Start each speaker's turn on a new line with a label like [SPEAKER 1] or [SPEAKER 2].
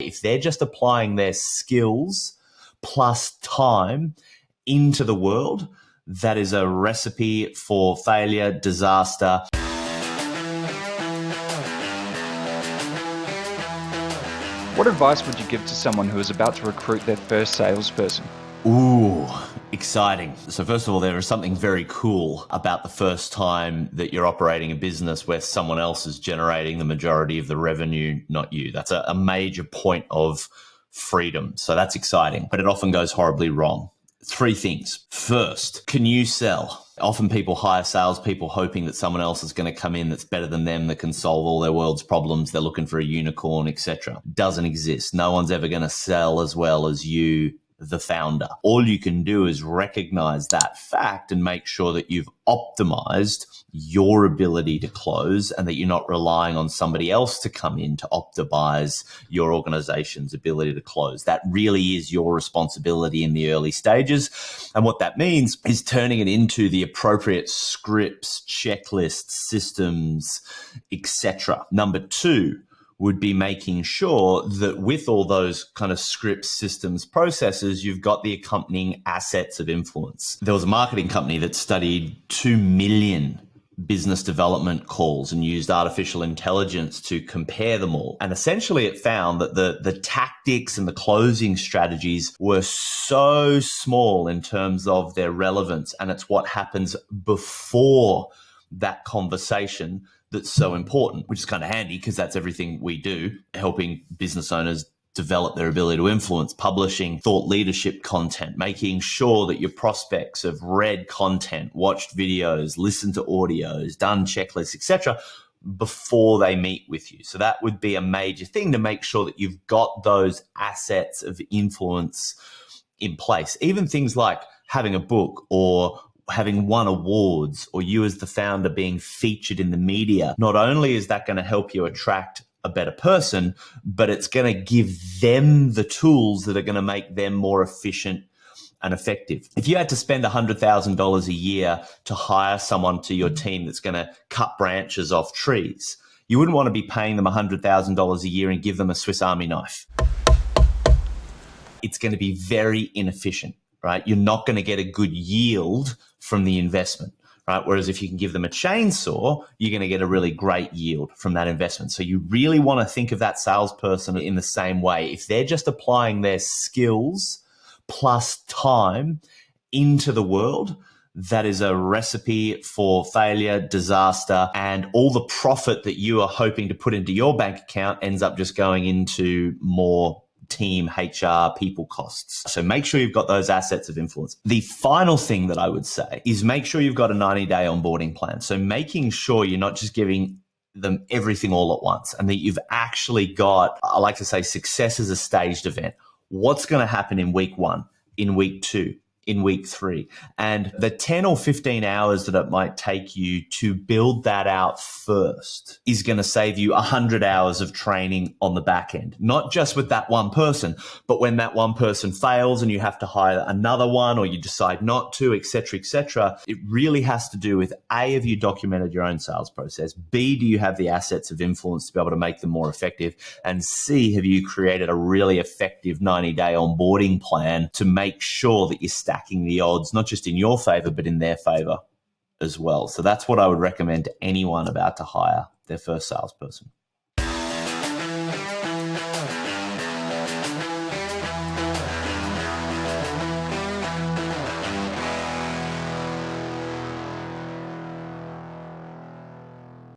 [SPEAKER 1] If they're just applying their skills plus time into the world, that is a recipe for failure, disaster.
[SPEAKER 2] What advice would you give to someone who is about to recruit their first salesperson?
[SPEAKER 1] Ooh, exciting. So first of all, there is something very cool about the first time that you're operating a business where someone else is generating the majority of the revenue, not you. That's a major point of freedom. So that's exciting, but it often goes horribly wrong. Three things. First, can you sell? Often people hire salespeople hoping that someone else is going to come in that's better than them, that can solve all their world's problems. They're looking for a unicorn, etc. Doesn't exist. No one's ever going to sell as well as you, the founder. All you can do is recognize that fact and make sure that you've optimized your ability to close and that you're not relying on somebody else to come in to optimize your organization's ability to close. That really is your responsibility in the early stages. And what that means is turning it into the appropriate scripts, checklists, systems, etc. Number two would be making sure that with all those kind of scripts, systems, processes, you've got the accompanying assets of influence. There was a marketing company that studied 2 million business development calls and used artificial intelligence to compare them all. And essentially it found that the tactics and the closing strategies were so small in terms of their relevance. And it's what happens before that conversation that's so important, which is kind of handy because that's everything we do, helping business owners develop their ability to influence, publishing thought leadership content, making sure that your prospects have read content, watched videos, listened to audios, done checklists, etc., before they meet with you. So that would be a major thing to make sure that you've got those assets of influence in place. Even things like having a book or having won awards, or you as the founder being featured in the media. Not only is that going to help you attract a better person, but it's going to give them the tools that are going to make them more efficient and effective. If you had to spend $100,000 a year to hire someone to your team that's going to cut branches off trees, you wouldn't want to be paying them $100,000 a year and give them a Swiss Army knife. It's going to be very inefficient, right? You're not going to get a good yield from the investment, right? Whereas if you can give them a chainsaw, you're going to get a really great yield from that investment. So you really want to think of that salesperson in the same way. If they're just applying their skills plus time into the world, that is a recipe for failure, disaster, and all the profit that you are hoping to put into your bank account ends up just going into more team, HR, people costs. So make sure you've got those assets of influence. The final thing that I would say is make sure you've got a 90-day onboarding plan. So making sure you're not just giving them everything all at once and that you've actually got, I like to say, success is a staged event. What's going to happen in week 1, in week 2, in week 3? And the 10 or 15 hours that it might take you to build that out first is going to save you 100 hours of training on the back end, not just with that one person, but when that one person fails and you have to hire another one or you decide not to, et cetera, it really has to do with A, have you documented your own sales process? B, do you have the assets of influence to be able to make them more effective? And C, have you created a really effective 90-day onboarding plan to make sure that you're stacking the odds, not just in your favor, but in their favor as well. So that's what I would recommend to anyone about to hire their first salesperson.